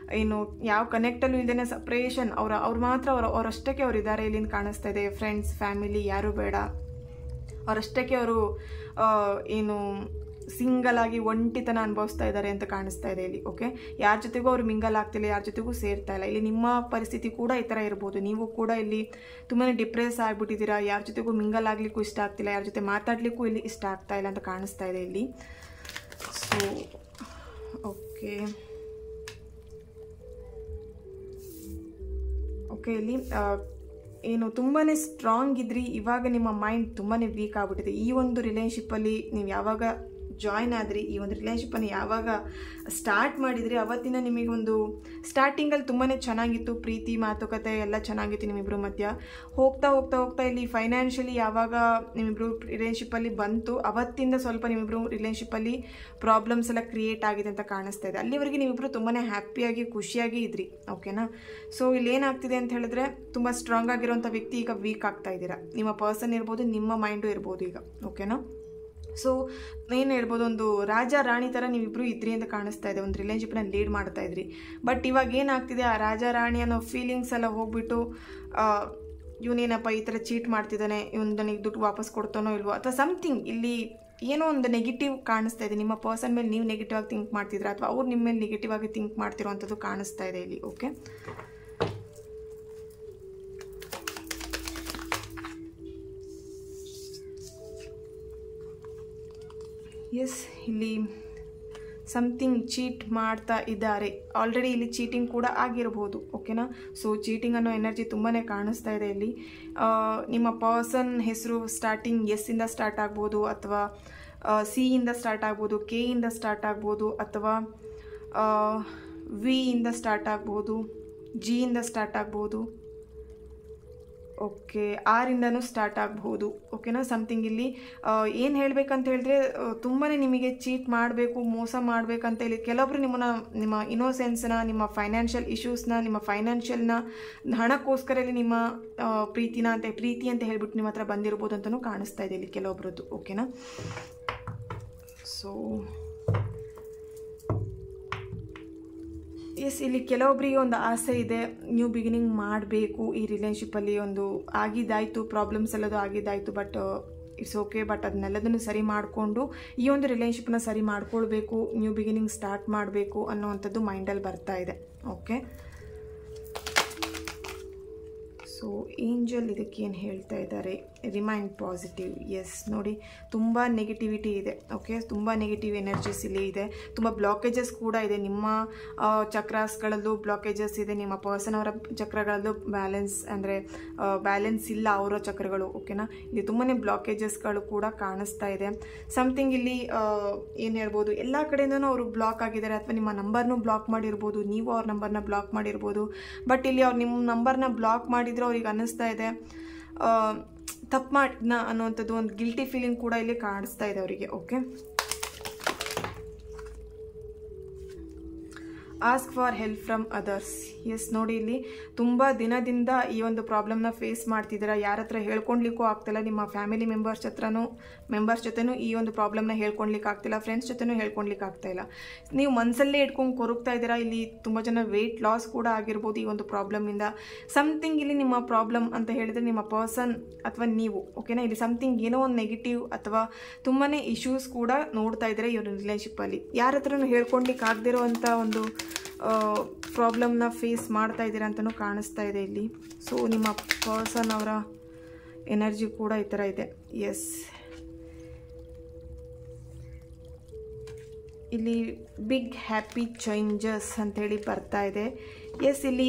ಯಾವ ಕನೆಕ್ಟಲ್ಲೂ ಇಲ್ಲದೇ ಸಪ್ರೇಷನ್, ಅವ್ರು ಮಾತ್ರ ಅವರಷ್ಟಕ್ಕೆ ಅವ್ರು ಇದ್ದಾರೆ ಇಲ್ಲಿಂದ ಕಾಣಿಸ್ತಾ ಇದೆ. ಫ್ರೆಂಡ್ಸ್, ಫ್ಯಾಮಿಲಿ ಯಾರೂ ಬೇಡ, ಅವರಷ್ಟಕ್ಕೆ ಅವರು ಸಿಂಗಲ್ ಆಗಿ ಒಂಟಿತನ ಅನುಭವಿಸ್ತಾ ಇದ್ದಾರೆ ಅಂತ ಕಾಣಿಸ್ತಾ ಇದೆ ಇಲ್ಲಿ. ಓಕೆ, ಯಾರ ಜೊತೆಗೂ ಅವರು ಮಿಂಗಲ್ ಆಗ್ತಿಲ್ಲ, ಯಾರ ಜೊತೆಗೂ ಸೇರ್ತಾ ಇಲ್ಲ. ಇಲ್ಲಿ ನಿಮ್ಮ ಪರಿಸ್ಥಿತಿ ಕೂಡ ಈ ಥರ ಇರ್ಬೋದು. ನೀವು ಕೂಡ ಇಲ್ಲಿ ತುಂಬಾ ಡಿಪ್ರೆಸ್ ಆಗಿಬಿಟ್ಟಿದ್ದೀರಾ, ಯಾರ ಜೊತೆಗೂ ಮಿಂಗಲ್ ಆಗಲಿಕ್ಕೂ ಇಷ್ಟ ಆಗ್ತಿಲ್ಲ, ಯಾರ ಜೊತೆ ಮಾತಾಡಲಿಕ್ಕೂ ಇಲ್ಲಿ ಇಷ್ಟ ಆಗ್ತಾ ಇಲ್ಲ ಅಂತ ಕಾಣಿಸ್ತಾ ಇದೆ ಇಲ್ಲಿ. ಸೊ ಓಕೆ ಇಲ್ಲಿ ತುಂಬಾ ಸ್ಟ್ರಾಂಗ್ ಇದ್ರಿ, ಇವಾಗ ನಿಮ್ಮ ಮೈಂಡ್ ತುಂಬಾ ವೀಕ್ ಆಗಿಬಿಟ್ಟಿದೆ. ಈ ಒಂದು ರಿಲೇಷನ್ಶಿಪ್ಪಲ್ಲಿ ನೀವು ಯಾವಾಗ ಜಾಯ್ನ್ ಆದ್ರಿ, ಈ ಒಂದು ರಿಲೇಷನ್ಶಿಪ್ಪನ್ನು ಯಾವಾಗ ಸ್ಟಾರ್ಟ್ ಮಾಡಿದ್ರಿ, ಅವತ್ತಿನ ನಿಮಗೊಂದು ಸ್ಟಾರ್ಟಿಂಗಲ್ಲಿ ತುಂಬಾ ಚೆನ್ನಾಗಿತ್ತು, ಪ್ರೀತಿ ಮಾತುಕತೆ ಎಲ್ಲ ಚೆನ್ನಾಗಿತ್ತು ನಿಮ್ಮಿಬ್ಬರು ಮಧ್ಯ. ಹೋಗ್ತಾ ಹೋಗ್ತಾ ಹೋಗ್ತಾ ಇಲ್ಲಿ ಫೈನಾನ್ಷಿಯಲಿ ಯಾವಾಗ ನಿಮ್ಮಿಬ್ಬರು ರಿಲೇಷನ್ಶಿಪ್ಪಲ್ಲಿ ಬಂತು, ಅವತ್ತಿಂದ ಸ್ವಲ್ಪ ನಿಮ್ಮಿಬ್ಬರು ರಿಲೇಷನ್ಶಿಪ್ಪಲ್ಲಿ ಪ್ರಾಬ್ಲಮ್ಸ್ ಎಲ್ಲ ಕ್ರಿಯೇಟ್ ಆಗಿದೆ ಅಂತ ಕಾಣಿಸ್ತಾ ಇದೆ. ಅಲ್ಲಿವರೆಗೆ ನೀವಿಬ್ಬರು ತುಂಬಾ ಹ್ಯಾಪಿಯಾಗಿ ಖುಷಿಯಾಗಿ ಇದ್ರಿ. ಓಕೆನಾ, ಸೊ ಇಲ್ಲಿ ಏನಾಗ್ತಿದೆ ಅಂತ ಹೇಳಿದ್ರೆ, ತುಂಬ ಸ್ಟ್ರಾಂಗ್ ಆಗಿರೋಂಥ ವ್ಯಕ್ತಿ ಈಗ ವೀಕ್ ಆಗ್ತಾ ಇದ್ದೀರಾ. ನಿಮ್ಮ ಪರ್ಸನ್ ಇರ್ಬೋದು, ನಿಮ್ಮ ಮೈಂಡು ಇರ್ಬೋದು ಈಗ. ಓಕೆನಾ, ಸೊ ಏನು ಹೇಳ್ಬೋದು, ಒಂದು ರಾಜ ರಾಣಿ ಥರ ನೀವಿಬ್ಬರು ಇದ್ರಿ ಅಂತ ಕಾಣಿಸ್ತಾ ಇದೆ, ಒಂದು ರಿಲೇಷನ್ಶಿಪ್ನ ಲೀಡ್ ಮಾಡ್ತಾ ಇದ್ರಿ. ಬಟ್ ಇವಾಗ ಏನಾಗ್ತಿದೆ, ಆ ರಾಜ ರಾಣಿ ಅನ್ನೋ ಫೀಲಿಂಗ್ಸ್ ಎಲ್ಲ ಹೋಗ್ಬಿಟ್ಟು, ಇವನೇನಪ್ಪ ಈ ಥರ ಚೀಟ್ ಮಾಡ್ತಿದ್ದಾನೆ, ಇವನು ನನಗೆ ದುಡ್ಡು ವಾಪಸ್ ಕೊಡ್ತಾನೋ ಇಲ್ವೋ, ಅಥವಾ ಸಮಥಿಂಗ್ ಇಲ್ಲಿ ಏನೋ ಒಂದು ನೆಗೆಟಿವ್ ಕಾಣಿಸ್ತಾ ಇದೆ. ನಿಮ್ಮ ಪರ್ಸನ್ ಮೇಲೆ ನೀವು ನೆಗೆಟಿವ್ ಆಗಿ ಥಿಂಕ್ ಮಾಡ್ತಿದ್ದೀರಾ, ಅಥವಾ ಅವ್ರು ನಿಮ್ಮ ಮೇಲೆ ನೆಗೆಟಿವ್ ಆಗಿ ಥಿಂಕ್ ಮಾಡ್ತಿರೋವಂಥದ್ದು ಕಾಣಿಸ್ತಾ ಇದೆ ಇಲ್ಲಿ. ಓಕೆ, ಎಸ್, ಇಲ್ಲಿ ಸಮಥಿಂಗ್ ಚೀಟ್ ಮಾಡ್ತಾ ಇದ್ದಾರೆ. ಆಲ್ರೆಡಿ ಇಲ್ಲಿ ಚೀಟಿಂಗ್ ಕೂಡ ಆಗಿರ್ಬೋದು. ಓಕೆನಾ, ಸೊ ಚೀಟಿಂಗ್ ಅನ್ನೋ ಎನರ್ಜಿ ತುಂಬಾ ಕಾಣಿಸ್ತಾ ಇದೆ ಇಲ್ಲಿ. ನಿಮ್ಮ ಪರ್ಸನ್ ಹೆಸರು ಸ್ಟಾರ್ಟಿಂಗ್ ಎಸ್ ಇಂದ ಸ್ಟಾರ್ಟ್ ಆಗ್ಬೋದು, ಅಥವಾ ಸಿ ಇಂದ ಸ್ಟಾರ್ಟ್ ಆಗ್ಬೋದು, ಕೆ ಇಂದ ಸ್ಟಾರ್ಟ್ ಆಗ್ಬೋದು, ಅಥವಾ ವಿ ಇಂದ ಸ್ಟಾರ್ಟ್ ಆಗ್ಬೋದು, ಜಿ ಇಂದ ಸ್ಟಾರ್ಟ್ ಆಗ್ಬೋದು, ಓಕೆ ಆರಿಂದನೂ ಸ್ಟಾರ್ಟ್ ಆಗಬಹುದು. ಓಕೆನಾ, ಸಮಥಿಂಗ್ ಇಲ್ಲಿ ಏನು ಹೇಳಬೇಕಂತ ಹೇಳಿದ್ರೆ, ತುಂಬಾ ನಿಮಗೆ ಚೀಟ್ ಮಾಡಬೇಕು, ಮೋಸ ಮಾಡಬೇಕಂತ ಹೇಳಿ ಕೆಲವೊಬ್ರು ನಿಮ್ಮ ಇನ್ನೋಸೆನ್ಸ್ನ, ನಿಮ್ಮ ಫೈನಾನ್ಷಿಯಲ್ ಇಶ್ಯೂಸ್ನ, ನಿಮ್ಮ ಫೈನಾನ್ಷಿಯಲ್ನ ಹಣಕ್ಕೋಸ್ಕರ ಇಲ್ಲಿ ನಿಮ್ಮ ಪ್ರೀತಿ ಅಂತ ಹೇಳ್ಬಿಟ್ಟು ನಿಮ್ಮ ಹತ್ರ ಬಂದಿರ್ಬೋದು ಅಂತಲೂ ಕಾಣಿಸ್ತಾ ಇದೆ ಇಲ್ಲಿ ಕೆಲವೊಬ್ರದ್ದು. ಓಕೆನಾ, ಸೊ ಎಸ್, ಇಲ್ಲಿ ಕೆಲವೊಬ್ಬರಿಗೆ ಒಂದು ಆಸೆ ಇದೆ, ನ್ಯೂ ಬಿಗಿನಿಂಗ್ ಮಾಡಬೇಕು ಈ ರಿಲೇಷನ್ಶಿಪ್ಪಲ್ಲಿ. ಒಂದು ಆಗಿದ್ದಾಯಿತು, ಪ್ರಾಬ್ಲಮ್ಸ್ ಎಲ್ಲದು ಆಗಿದ್ದಾಯಿತು, ಬಟ್ ಇಟ್ಸ್ ಓಕೆ. ಬಟ್ ಅದನ್ನೆಲ್ಲದನ್ನು ಸರಿ ಮಾಡಿಕೊಂಡು ಈ ಒಂದು ರಿಲೇಷನ್ಶಿಪ್ನ ಸರಿ ಮಾಡ್ಕೊಳ್ಬೇಕು, ನ್ಯೂ ಬಿಗಿನಿಂಗ್ ಸ್ಟಾರ್ಟ್ ಮಾಡಬೇಕು ಅನ್ನೋವಂಥದ್ದು ಮೈಂಡಲ್ಲಿ ಬರ್ತಾ ಇದೆ. ಓಕೆ, ಸೊ ಏಂಜಲ್ ಇದಕ್ಕೇನು ಹೇಳ್ತಾ ಇದ್ದಾರೆ? Remain positive. ಎಸ್, ನೋಡಿ ತುಂಬ ನೆಗೆಟಿವಿಟಿ ಇದೆ. ಓಕೆ, ತುಂಬ ನೆಗೆಟಿವ್ ಎನರ್ಜೀಸ್ ಇಲ್ಲಿ ಇದೆ, ತುಂಬ ಬ್ಲಾಕೇಜಸ್ ಕೂಡ ಇದೆ. ನಿಮ್ಮ ಚಕ್ರಾಸ್ಗಳಲ್ಲೂ ಬ್ಲಾಕೇಜಸ್ ಇದೆ, ನಿಮ್ಮ ಪರ್ಸನ್ ಅವರ ಚಕ್ರಗಳಲ್ಲೂ ಬ್ಯಾಲೆನ್ಸ್ ಇಲ್ಲ ಅವರ ಚಕ್ರಗಳು. ಓಕೆನಾ, ಇಲ್ಲಿ ತುಂಬಾ ಬ್ಲಾಕೇಜಸ್ಗಳು ಕೂಡ ಕಾಣಿಸ್ತಾ ಇದೆ. ಸಮಥಿಂಗ್ ಇಲ್ಲಿ ಏನು ಹೇಳ್ಬೋದು, ಎಲ್ಲ ಕಡೆಯಿಂದನೂ ಅವರು ಬ್ಲಾಕ್ ಆಗಿದ್ದಾರೆ, ಅಥವಾ ನಿಮ್ಮ ನಂಬರ್ನೂ ಬ್ಲಾಕ್ ಮಾಡಿರ್ಬೋದು, ನೀವು ಅವ್ರ ನಂಬರ್ನ ಬ್ಲಾಕ್ ಮಾಡಿರ್ಬೋದು. ಬಟ್ ಇಲ್ಲಿ ಅವ್ರು ನಿಮ್ಮ ನಂಬರ್ನ ಬ್ಲಾಕ್ ಮಾಡಿದ್ರು ಅವ್ರಿಗೆ ಅನ್ನಿಸ್ತಾ ಇದೆ ತಪ್ಪು ಮಾಡಿದ್ನ ಅನ್ನೋವಂಥದ್ದು ಒಂದು ಗಿಲ್ಟಿ ಫೀಲಿಂಗ್ ಕೂಡ ಇಲ್ಲಿ ಕಾಣಿಸ್ತಾ ಇದೆ ಅವರಿಗೆ. Okay, ask for help from others. Yes, ನೋಡಿ ಇಲ್ಲಿ ತುಂಬ ದಿನದಿಂದ ಈ ಒಂದು ಪ್ರಾಬ್ಲಮ್ನ ಫೇಸ್ ಮಾಡ್ತಿದ್ದೀರಾ. ಯಾರ ಹತ್ರ ಹೇಳ್ಕೊಳ್ಲಿಕ್ಕೂ ಆಗ್ತಿಲ್ಲ, ನಿಮ್ಮ ಫ್ಯಾಮಿಲಿ ಮೆಂಬರ್ಸ್ ಜೊತೆನೂ ಈ ಒಂದು ಪ್ರಾಬ್ಲಮ್ನ ಹೇಳ್ಕೊಳ್ಲಿಕ್ಕೆ ಆಗ್ತಿಲ್ಲ, ಫ್ರೆಂಡ್ಸ್ ಜೊತೆನೂ ಹೇಳ್ಕೊಳ್ಲಿಕ್ಕೆ ಆಗ್ತಾ ಇಲ್ಲ. ನೀವು ಮನಸ್ಸಲ್ಲೇ ಇಟ್ಕೊಂಡು ಕೊರಗ್ತಾ ಇದ್ದೀರಾ. ಇಲ್ಲಿ ತುಂಬ ಜನ ವೆಯ್ಟ್ ಲಾಸ್ ಕೂಡ ಆಗಿರ್ಬೋದು ಈ ಒಂದು ಪ್ರಾಬ್ಲಮಿಂದ. ಸಮಥಿಂಗ್ ಇಲ್ಲಿ ನಿಮ್ಮ ಪ್ರಾಬ್ಲಮ್ ಅಂತ ಹೇಳಿದರೆ ನಿಮ್ಮ ಪರ್ಸನ್ ಅಥವಾ ನೀವು. ಓಕೆನಾ, ಇಲ್ಲಿ ಸಮಥಿಂಗ್ ಏನೋ ಒಂದು ನೆಗೆಟಿವ್ ಅಥವಾ ತುಂಬಾ ಇಶ್ಯೂಸ್ ಕೂಡ ನೋಡ್ತಾ ಇದ್ದಾರೆ ಈ ಒಂದು ರಿಲೇಷನ್ಶಿಪ್ಪಲ್ಲಿ. ಯಾರ ಹತ್ರನೂ ಹೇಳ್ಕೊಳ್ಲಿಕ್ಕೆ ಆಗದಿರುವಂಥ ಒಂದು ಪ್ರಾಬ್ಲಮ್ನ ಫೇಸ್ ಮಾಡ್ತಾ ಇದ್ದೀರಾ ಅಂತಲೂ ಕಾಣಿಸ್ತಾ ಇದೆ ಇಲ್ಲಿ. ಸೊ ನಿಮ್ಮ ಪರ್ಸನ್ ಅವರ ಎನರ್ಜಿ ಕೂಡ ಈ ಥರ ಇದೆ. ಎಸ್, ಇಲ್ಲಿ ಬಿಗ್ ಹ್ಯಾಪಿ ಚೇಂಜಸ್ ಅಂಥೇಳಿ ಬರ್ತಾ ಇದೆ. ಎಸ್, ಇಲ್ಲಿ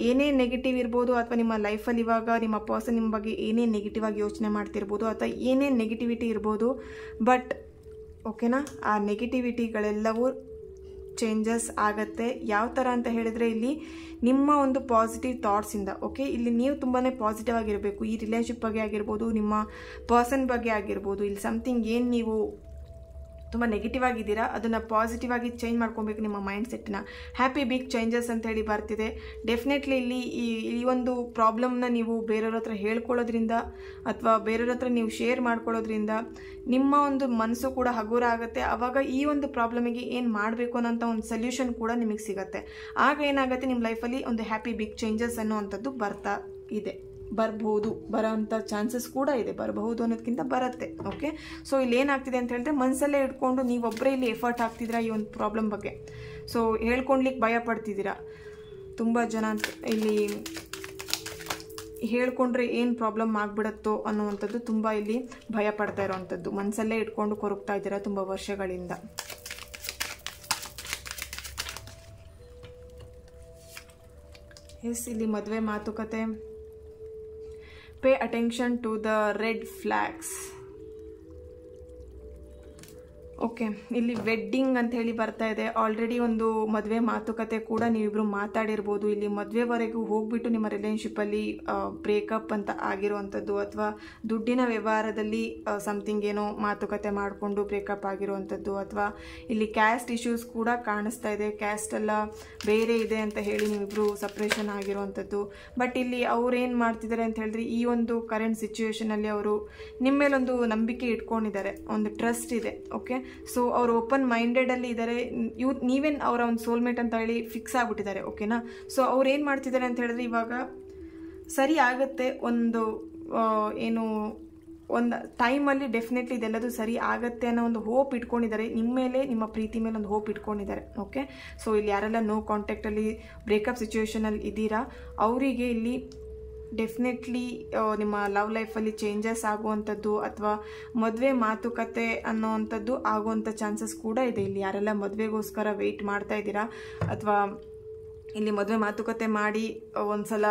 ಏನೇ ನೆಗೆಟಿವ್ ಇರ್ಬೋದು, ಅಥವಾ ನಿಮ್ಮ ಲೈಫಲ್ಲಿ ಇವಾಗ ನಿಮ್ಮ ಪರ್ಸನ್ ನಿಮ್ಮ ಬಗ್ಗೆ ಏನೇ ನೆಗೆಟಿವ್ ಆಗಿ ಯೋಚನೆ ಮಾಡ್ತಿರ್ಬೋದು, ಅಥವಾ ಏನೇ ನೆಗೆಟಿವಿಟಿ ಇರ್ಬೋದು. ಬಟ್ ಓಕೆನಾ, ಆ ನೆಗೆಟಿವಿಟಿಗಳೆಲ್ಲವೂ ಚೇಂಜಸ್ ಆಗತ್ತೆ. ಯಾವ ಥರ ಅಂತ ಹೇಳಿದರೆ ಇಲ್ಲಿ ನಿಮ್ಮ ಒಂದು ಪಾಸಿಟಿವ್ ಥಾಟ್ಸಿಂದ. ಓಕೆ, ಇಲ್ಲಿ ನೀವು ತುಂಬಾ ಪಾಸಿಟಿವ್ ಆಗಿರಬೇಕು. ಈ ರಿಲೇಷನ್ಶಿಪ್ ಬಗ್ಗೆ ಆಗಿರ್ಬೋದು, ನಿಮ್ಮ ಪರ್ಸನ್ ಬಗ್ಗೆ ಆಗಿರ್ಬೋದು. ಇಲ್ಲಿ ಸಮಥಿಂಗ್ ಏನು ನೀವು ತುಂಬ ನೆಗೆಟಿವ್ ಆಗಿದ್ದೀರಾ ಅದನ್ನು ಪಾಸಿಟಿವ್ ಆಗಿ ಚೇಂಜ್ ಮಾಡ್ಕೊಬೇಕು ನಿಮ್ಮ ಮೈಂಡ್ ಸೆಟ್ನ. ಹ್ಯಾಪಿ ಬಿಗ್ ಚೇಂಜಸ್ ಅಂತೇಳಿ ಬರ್ತಿದೆ. ಡೆಫಿನೆಟ್ಲಿ ಇಲ್ಲಿ ಈ ಒಂದು ಪ್ರಾಬ್ಲಮ್ನ ನೀವು ಬೇರೆಯವ್ರ ಹತ್ರ ಹೇಳ್ಕೊಳ್ಳೋದ್ರಿಂದ ಅಥವಾ ಬೇರೆಯವ್ರ ಹತ್ರ ನೀವು ಶೇರ್ ಮಾಡ್ಕೊಳ್ಳೋದ್ರಿಂದ ನಿಮ್ಮ ಒಂದು ಮನಸ್ಸು ಕೂಡ ಹಗುರ ಆಗುತ್ತೆ. ಆವಾಗ ಈ ಒಂದು ಪ್ರಾಬ್ಲಮಿಗೆ ಏನು ಮಾಡಬೇಕು ಅನ್ನೋಂಥ ಒಂದು ಸೊಲ್ಯೂಷನ್ ಕೂಡ ನಿಮಗೆ ಸಿಗುತ್ತೆ. ಆಗ ಏನಾಗುತ್ತೆ, ನಿಮ್ಮ ಲೈಫಲ್ಲಿ ಒಂದು ಹ್ಯಾಪಿ ಬಿಗ್ ಚೇಂಜಸ್ ಅನ್ನೋವಂಥದ್ದು ಬರ್ತಾ ಇದೆ, ಬರೋಂಥ ಚಾನ್ಸಸ್ ಕೂಡ ಇದೆ. ಬರಬಹುದು ಅನ್ನೋದಕ್ಕಿಂತ ಬರುತ್ತೆ. ಓಕೆ, ಸೊ ಇಲ್ಲಿ ಏನಾಗ್ತಿದೆ ಅಂತ ಹೇಳಿದ್ರೆ ಮನಸ್ಸಲ್ಲೇ ಇಟ್ಕೊಂಡು ನೀವೊಬ್ಬರೇ ಇಲ್ಲಿ ಎಫರ್ಟ್ ಹಾಕ್ತಿದ್ದೀರಾ ಈ ಒಂದು ಪ್ರಾಬ್ಲಮ್ ಬಗ್ಗೆ. ಸೊ ಹೇಳ್ಕೊಳ್ಲಿಕ್ಕೆ ಭಯ ಪಡ್ತಿದ್ದೀರಾ. ತುಂಬ ಜನ ಇಲ್ಲಿ ಹೇಳ್ಕೊಂಡ್ರೆ ಏನು ಪ್ರಾಬ್ಲಮ್ ಆಗಿಬಿಡುತ್ತೋ ಅನ್ನುವಂಥದ್ದು ತುಂಬ ಇಲ್ಲಿ ಭಯ ಪಡ್ತಾ ಇರೋವಂಥದ್ದು. ಮನಸ್ಸಲ್ಲೇ ಇಟ್ಕೊಂಡು ಕೊರಗ್ತಾ ಇದ್ದೀರಾ ತುಂಬ ವರ್ಷಗಳಿಂದ. ಎಸ್, ಇಲ್ಲಿ ಮದುವೆ ಮಾತುಕತೆ. Pay attention to the red flags. Okay, ಇಲ್ಲಿ ವೆಡ್ಡಿಂಗ್ ಅಂತ ಹೇಳಿ ಬರ್ತಾ ಇದೆ. ಆಲ್ರೆಡಿ ಒಂದು ಮದುವೆ ಮಾತುಕತೆ ಕೂಡ ನೀವಿಬ್ರು ಮಾತಾಡಿರ್ಬೋದು. ಇಲ್ಲಿ ಮದುವೆವರೆಗೂ ಹೋಗ್ಬಿಟ್ಟು ನಿಮ್ಮ ರಿಲೇಷನ್ಶಿಪ್ಪಲ್ಲಿ ಬ್ರೇಕಪ್ ಅಂತ ಆಗಿರುವಂಥದ್ದು, ಅಥವಾ ದುಡ್ಡಿನ ವ್ಯವಹಾರದಲ್ಲಿ ಸಮಥಿಂಗ್ ಏನೋ ಮಾತುಕತೆ ಮಾಡಿಕೊಂಡು ಬ್ರೇಕಪ್ ಆಗಿರುವಂಥದ್ದು, ಅಥವಾ ಇಲ್ಲಿ ಕ್ಯಾಸ್ಟ್ ಇಶ್ಯೂಸ್ ಕೂಡ ಕಾಣಿಸ್ತಾ ಇದೆ. ಕ್ಯಾಸ್ಟ್ ಎಲ್ಲ ಬೇರೆ ಇದೆ ಅಂತ ಹೇಳಿ ನೀವಿಬ್ರು ಸಪ್ರೇಷನ್ ಆಗಿರುವಂಥದ್ದು. ಬಟ್ ಇಲ್ಲಿ ಅವ್ರು ಏನು ಮಾಡ್ತಿದ್ದಾರೆ ಅಂತ ಹೇಳಿದ್ರೆ, ಈ ಒಂದು ಕರೆಂಟ್ ಸಿಚುವೇಶನಲ್ಲಿ ಅವರು ನಿಮ್ಮ ಮೇಲೊಂದು ನಂಬಿಕೆ ಇಟ್ಕೊಂಡಿದ್ದಾರೆ, ಒಂದು ಟ್ರಸ್ಟ್ ಇದೆ. ಓಕೆ, ಸೊ ಅವರು ಓಪನ್ ಮೈಂಡೆಡಲ್ಲಿ ಇದ್ದಾರೆ. ನೀವೇನು ಅವರ ಒಂದು ಸೋಲ್ಮೇಟ್ ಅಂತ ಹೇಳಿ ಫಿಕ್ಸ್ ಆಗಿಬಿಟ್ಟಿದ್ದಾರೆ. ಓಕೆನಾ, ಸೊ ಅವ್ರು ಏನು ಮಾಡ್ತಿದ್ದಾರೆ ಅಂತ ಹೇಳಿದ್ರೆ, ಇವಾಗ ಸರಿ ಆಗುತ್ತೆ, ಒಂದು ಟೈಮಲ್ಲಿ ಡೆಫಿನೆಟ್ಲಿ ಇದೆಲ್ಲದು ಸರಿ ಆಗುತ್ತೆ ಅನ್ನೋ ಒಂದು ಹೋಪ್ ಇಟ್ಕೊಂಡಿದ್ದಾರೆ ನಿಮ್ಮ ಮೇಲೆ, ನಿಮ್ಮ ಪ್ರೀತಿ ಮೇಲೆ ಒಂದು ಹೋಪ್ ಇಟ್ಕೊಂಡಿದ್ದಾರೆ. ಓಕೆ, ಸೊ ಇಲ್ಲಿ ಯಾರೆಲ್ಲ ನೋ ಕಾಂಟ್ಯಾಕ್ಟಲ್ಲಿ ಬ್ರೇಕಪ್ ಸಿಚುವೇಶನಲ್ಲಿ ಇದ್ದೀರಾ ಅವರಿಗೆ ಇಲ್ಲಿ ಡೆಫಿನೆಟ್ಲಿ ನಿಮ್ಮ ಲವ್ ಲೈಫಲ್ಲಿ ಚೇಂಜಸ್ ಆಗುವಂಥದ್ದು ಅಥವಾ ಮದುವೆ ಮಾತುಕತೆ ಅನ್ನೋವಂಥದ್ದು ಆಗುವಂಥ ಚಾನ್ಸಸ್ ಕೂಡ ಇದೆ. ಇಲ್ಲಿ ಯಾರೆಲ್ಲ ಮದುವೆಗೋಸ್ಕರ ವೆಯ್ಟ್ ಮಾಡ್ತಾ ಇದ್ದೀರಾ, ಅಥವಾ ಇಲ್ಲಿ ಮದುವೆ ಮಾತುಕತೆ ಮಾಡಿ ಒಂದ್ಸಲ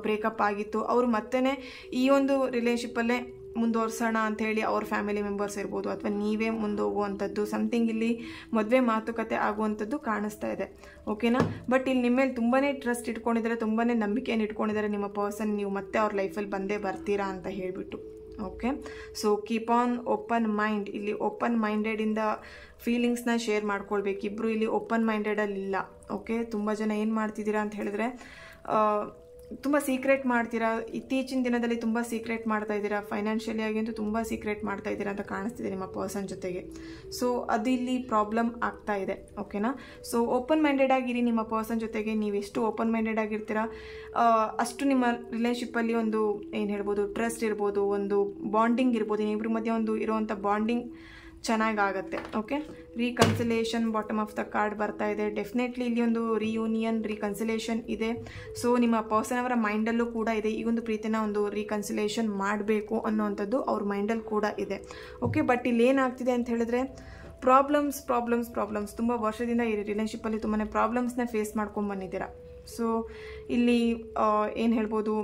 ಬ್ರೇಕಪ್ ಆಗಿತ್ತು, ಅವರು ಮತ್ತೆ ಈ ಒಂದು ರಿಲೇಷನ್ಶಿಪ್ಪಲ್ಲೇ ಮುಂದುವರ್ಸೋಣ ಅಂಥೇಳಿ ಅವ್ರ ಫ್ಯಾಮಿಲಿ ಮೆಂಬರ್ಸ್ ಇರ್ಬೋದು, ಅಥವಾ ನೀವೇ ಮುಂದೋಗುವಂಥದ್ದು, ಸಮಥಿಂಗ್ ಇಲ್ಲಿ ಮದುವೆ ಮಾತುಕತೆ ಆಗುವಂಥದ್ದು ಕಾಣಿಸ್ತಾ ಇದೆ. ಓಕೆನಾ, ಬಟ್ ಇಲ್ಲಿ ನಿಮ್ಮ ಮೇಲೆ ತುಂಬಾ ಟ್ರಸ್ಟ್ ಇಟ್ಕೊಂಡಿದ್ದಾರೆ, ತುಂಬಾ ನಂಬಿಕೆಯನ್ನು ಇಟ್ಕೊಂಡಿದ್ದಾರೆ ನಿಮ್ಮ ಪರ್ಸನ್. ನೀವು ಮತ್ತೆ ಅವ್ರ ಲೈಫಲ್ಲಿ ಬಂದೇ ಬರ್ತೀರಾ ಅಂತ ಹೇಳಿಬಿಟ್ಟು. Okay, so keep on open mind. ಇಲ್ಲಿ ಓಪನ್ ಮೈಂಡೆಡಿಂದ ಫೀಲಿಂಗ್ಸ್ನ ಶೇರ್ ಮಾಡ್ಕೊಳ್ಬೇಕು. ಇಬ್ಬರು ಇಲ್ಲಿ ಓಪನ್ ಮೈಂಡೆಡಲ್ಲಿ ಇಲ್ಲ. ಓಕೆ, ತುಂಬ ಜನ ಏನು ಮಾಡ್ತಿದ್ದೀರಾ ಅಂತ ಹೇಳಿದ್ರೆ, ತುಂಬ ಸೀಕ್ರೆಟ್ ಮಾಡ್ತೀರಾ, ಇತ್ತೀಚಿನ ದಿನದಲ್ಲಿ ತುಂಬ ಸೀಕ್ರೆಟ್ ಮಾಡ್ತಾ ಇದ್ದೀರಾ, ಫೈನಾನ್ಷಿಯಲಿ ಆಗಿಂತೂ ತುಂಬ ಸೀಕ್ರೆಟ್ ಮಾಡ್ತಾ ಇದ್ದೀರಾ ಅಂತ ಕಾಣಿಸ್ತಿದೆ ನಿಮ್ಮ ಪರ್ಸನ್ ಜೊತೆಗೆ. ಸೊ ಅದು ಇಲ್ಲಿ ಪ್ರಾಬ್ಲಮ್ ಆಗ್ತಾ ಇದೆ. ಓಕೆನಾ? ಸೊ ಓಪನ್ ಮೈಂಡೆಡ್ ಆಗಿರಿ ನಿಮ್ಮ ಪರ್ಸನ್ ಜೊತೆಗೆ. ನೀವು ಎಷ್ಟು ಓಪನ್ ಮೈಂಡೆಡ್ ಆಗಿರ್ತೀರಾ ಅಷ್ಟು ನಿಮ್ಮ ರಿಲೇಷನ್ಶಿಪ್ಪಲ್ಲಿ ಒಂದು ಏನು ಹೇಳ್ಬೋದು, ಟ್ರಸ್ಟ್ ಇರ್ಬೋದು, ಒಂದು ಬಾಂಡಿಂಗ್ ಇರ್ಬೋದು, ಇಬ್ಬರ ಮಧ್ಯೆ ಒಂದು ಇರುವಂಥ ಬಾಂಡಿಂಗ್ ಚೆನ್ನಾಗಾಗತ್ತೆ. Okay, reconciliation bottom of the card ಬರ್ತಾ ಇದೆ. ಡೆಫಿನೆಟ್ಲಿ ಇಲ್ಲಿ ಒಂದು ರಿಯೂನಿಯನ್, ರೀಕನ್ಸಿಲೇಷನ್ ಇದೆ. ಸೊ ನಿಮ್ಮ ಪರ್ಸನ್ ಅವರ ಮೈಂಡಲ್ಲೂ ಕೂಡ ಇದೆ, ಈ ಒಂದು ಪ್ರೀತಿನ ಒಂದು ರೀಕನ್ಸಿಲೇಷನ್ ಮಾಡಬೇಕು ಅನ್ನೋವಂಥದ್ದು ಅವ್ರ ಮೈಂಡಲ್ಲಿ ಕೂಡ ಇದೆ. ಓಕೆ, ಬಟ್ ಇಲ್ಲಿ ಏನಾಗ್ತಿದೆ ಅಂತ ಹೇಳಿದ್ರೆ ಪ್ರಾಬ್ಲಮ್ಸ್ ತುಂಬ ವರ್ಷದಿಂದ ಈ ರಿಲೇಷನ್ಶಿಪ್ಪಲ್ಲಿ ತುಂಬಾ ಪ್ರಾಬ್ಲಮ್ಸ್ನ ಫೇಸ್ ಮಾಡ್ಕೊಂಡು ಬಂದಿದ್ದೀರಾ. ಸೊ ಇಲ್ಲಿ ಏನು ಹೇಳ್ಬೋದು,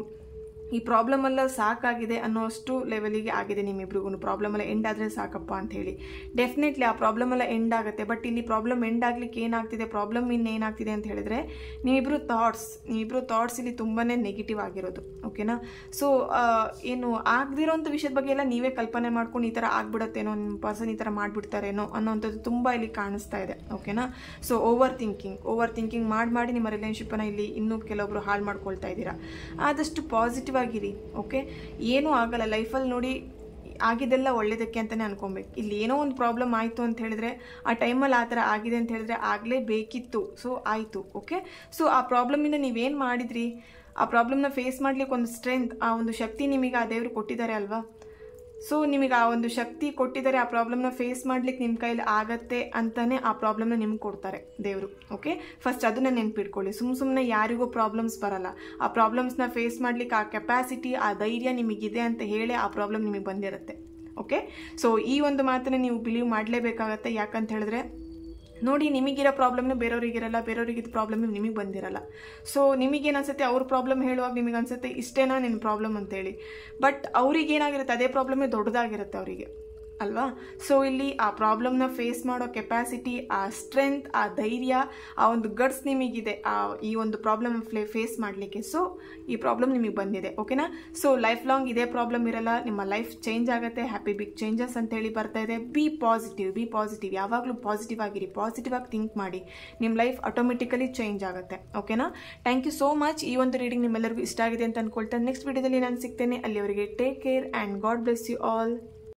ಈ ಪ್ರಾಬ್ಲಮೆಲ್ಲ ಸಾಕಾಗಿದೆ ಅನ್ನೋಷ್ಟು ಲೆವೆಲಿಗೆ ಆಗಿದೆ ನಿಮ್ಮಿಬ್ರಿಗೂ. ಪ್ರಾಬ್ಲಮೆಲ್ಲ ಎಂಡ್ ಆದರೆ ಸಾಕಪ್ಪ ಅಂತ ಹೇಳಿ. ಡೆಫಿನೆಟ್ಲಿ ಆ ಪ್ರಾಬ್ಲಮೆಲ್ಲ ಎಂಡ್ ಆಗುತ್ತೆ. ಬಟ್ ಇಲ್ಲಿ ಪ್ರಾಬ್ಲಮ್ ಎಂಡ್ ಆಗ್ಲಿಕ್ಕೆ ಏನಾಗ್ತಿದೆ, ಪ್ರಾಬ್ಲಮ್ ಏನಾಗ್ತಿದೆ ಅಂತ ಹೇಳಿದ್ರೆ ನೀವಿಬ್ರು ಥಾಟ್ಸ್ ಇಲ್ಲಿ ತುಂಬಾ ನೆಗೆಟಿವ್ ಆಗಿರೋದು. ಓಕೆನಾ? ಸೊ ಏನು ಆಗದಿರೋಂಥ ವಿಷಯದ ಬಗ್ಗೆ ಎಲ್ಲ ನೀವೇ ಕಲ್ಪನೆ ಮಾಡ್ಕೊಂಡು ಈ ಥರ ಆಗ್ಬಿಡತ್ತೇನೋ, ನಿಮ್ಮ ಪರ್ಸನ್ ಈ ಥರ ಮಾಡಿಬಿಡ್ತಾರೇನೋ ಅನ್ನೋವಂಥದ್ದು ತುಂಬ ಇಲ್ಲಿ ಕಾಣಿಸ್ತಾ ಇದೆ. ಓಕೆನಾ? ಸೊ ಓವರ್ ಥಿಂಕಿಂಗ್ ಮಾಡಿ ನಿಮ್ಮ ರಿಲೇಷನ್ಶಿಪ್ಪನ್ನು ಇಲ್ಲಿ ಇನ್ನೂ ಕೆಲವೊಬ್ರು ಹಾಳು ಮಾಡ್ಕೊಳ್ತಾ ಇದ್ದೀರಾ. ಆದಷ್ಟು ಪಾಸಿಟಿವ್ ಆಗಿರಿ. ಓಕೆ, ಏನೂ ಆಗಲ್ಲ ಲೈಫಲ್ಲಿ. ನೋಡಿ, ಆಗಿದ್ದೆಲ್ಲ ಒಳ್ಳೇದಕ್ಕೆ ಅಂತಲೇ ಅನ್ಕೊಬೇಕು. ಇಲ್ಲಿ ಏನೋ ಒಂದು ಪ್ರಾಬ್ಲಮ್ ಆಯಿತು ಅಂತ ಹೇಳಿದ್ರೆ, ಆ ಟೈಮಲ್ಲಿ ಆ ಥರ ಆಗಿದೆ ಅಂತ ಹೇಳಿದ್ರೆ ಆಗಲೇಬೇಕಿತ್ತು. ಸೊ ಆಯಿತು. ಓಕೆ, ಸೊ ಆ ಪ್ರಾಬ್ಲಮಿಂದ ನೀವೇನು ಮಾಡಿದ್ರಿ, ಆ ಪ್ರಾಬ್ಲಮ್ನ ಫೇಸ್ ಮಾಡ್ಲಿಕ್ಕೆ ಒಂದು ಸ್ಟ್ರೆಂತ್, ಆ ಒಂದು ಶಕ್ತಿ ನಿಮಗೆ ಆ ದೇವರು ಕೊಟ್ಟಿದ್ದಾರೆ ಅಲ್ವಾ. ಸೊ ನಿಮಗೆ ಆ ಒಂದು ಶಕ್ತಿ ಕೊಟ್ಟಿದ್ದಾರೆ, ಆ ಪ್ರಾಬ್ಲಮ್ನ ಫೇಸ್ ಮಾಡ್ಲಿಕ್ಕೆ ನಿಮ್ಮ ಕೈಲಿ ಆಗತ್ತೆ ಅಂತಾನೆ ಆ ಪ್ರಾಬ್ಲಮ್ನ ನಿಮ್ಗೆ ಕೊಡ್ತಾರೆ ದೇವರು. ಓಕೆ, ಫಸ್ಟ್ ಅದನ್ನ ನೆನ್ಪಿಟ್ಕೊಳ್ಳಿ. ಸುಮ್ಮನೆ ಯಾರಿಗೂ ಪ್ರಾಬ್ಲಮ್ಸ್ ಬರಲ್ಲ. ಆ ಪ್ರಾಬ್ಲಮ್ಸ್ನ ಫೇಸ್ ಮಾಡ್ಲಿಕ್ಕೆ ಆ ಕೆಪಾಸಿಟಿ, ಆ ಧೈರ್ಯ ನಿಮಗಿದೆ ಅಂತ ಹೇಳಿ ಆ ಪ್ರಾಬ್ಲಮ್ ನಿಮಗೆ ಬಂದಿರುತ್ತೆ. ಓಕೆ, ಸೊ ಈ ಒಂದು ಮಾತನ್ನ ನೀವು ಬಿಲೀವ್ ಮಾಡಲೇಬೇಕಾಗತ್ತೆ. ಯಾಕಂತ ಹೇಳಿದ್ರೆ ನೋಡಿ, ನಿಮಗಿರೋ ಪ್ರಾಬ್ಲಮ್ನ ಬೇರೆಯವ್ರಿಗಿರಲ್ಲ, ಬೇರೆಯವ್ರಿಗಿದ್ದ ಪ್ರಾಬ್ಲಮ್ ನಿಮಗೆ ಬಂದಿರಲ್ಲ. ಸೊ ನಿಮಗೇನು ಅನ್ಸುತ್ತೆ, ಅವ್ರ ಪ್ರಾಬ್ಲಮ್ ಹೇಳುವಾಗ ನಿಮಗೆ ಅನ್ಸುತ್ತೆ ಇಷ್ಟೇನಾ ನಿನ್ನ ಪ್ರಾಬ್ಲಮ್ ಅಂತೇಳಿ. ಬಟ್ ಅವ್ರಿಗೇನಾಗಿರುತ್ತೆ, ಅದೇ ಪ್ರಾಬ್ಲಮ್ಮೇ ದೊಡ್ಡದಾಗಿರುತ್ತೆ ಅವರಿಗೆ ಅಲ್ವಾ. ಸೊ ಇಲ್ಲಿ ಆ ಪ್ರಾಬ್ಲಮ್ನ ಫೇಸ್ ಮಾಡೋ ಕೆಪಾಸಿಟಿ, ಆ ಸ್ಟ್ರೆಂತ್, ಆ ಧೈರ್ಯ, ಆ ಒಂದು ಗಟ್ಸ್ ನಿಮಗಿದೆ ಈ ಒಂದು ಪ್ರಾಬ್ಲಮ್ ಫೇಸ್ ಮಾಡಲಿಕ್ಕೆ. ಸೊ ಈ ಪ್ರಾಬ್ಲಮ್ ನಿಮಗೆ ಬಂದಿದೆ. ಓಕೆನಾ? ಸೊ ಲೈಫ್ ಲಾಂಗ್ ಇದೇ ಪ್ರಾಬ್ಲಮ್ ಇರಲ್ಲ, ನಿಮ್ಮ ಲೈಫ್ ಚೇಂಜ್ ಆಗುತ್ತೆ. ಹ್ಯಾಪಿ ಬಿಗ್ ಚೇಂಜಸ್ ಅಂತೇಳಿ ಬರ್ತಾ ಇದೆ. ಬಿ ಪಾಸಿಟಿವ್, ಯಾವಾಗಲೂ ಪಾಸಿಟಿವ್ ಆಗಿರಿ, ಪಾಸಿಟಿವ್ ಆಗಿ ಥಿಂಕ್ ಮಾಡಿ. ನಿಮ್ಮ ಲೈಫ್ ಆಟೋಮೆಟಿಕಲಿ ಚೇಂಜ್ ಆಗುತ್ತೆ. ಓಕೆನಾ? Thank you so much. ಈ ಒಂದು ರೀಡಿಂಗ್ ನಿಮ್ಮೆಲ್ಲರಿಗೂ ಇಷ್ಟ ಆಗಿದೆ ಅಂತ ಅನ್ಕೊಳ್ತೇನೆ. ನೆಕ್ಸ್ಟ್ ವಿಡಿಯೋದಲ್ಲಿ ನಾನು ಸಿಗ್ತೇನೆ. ಅಲ್ಲಿವರೆಗೆ take care and God bless you all.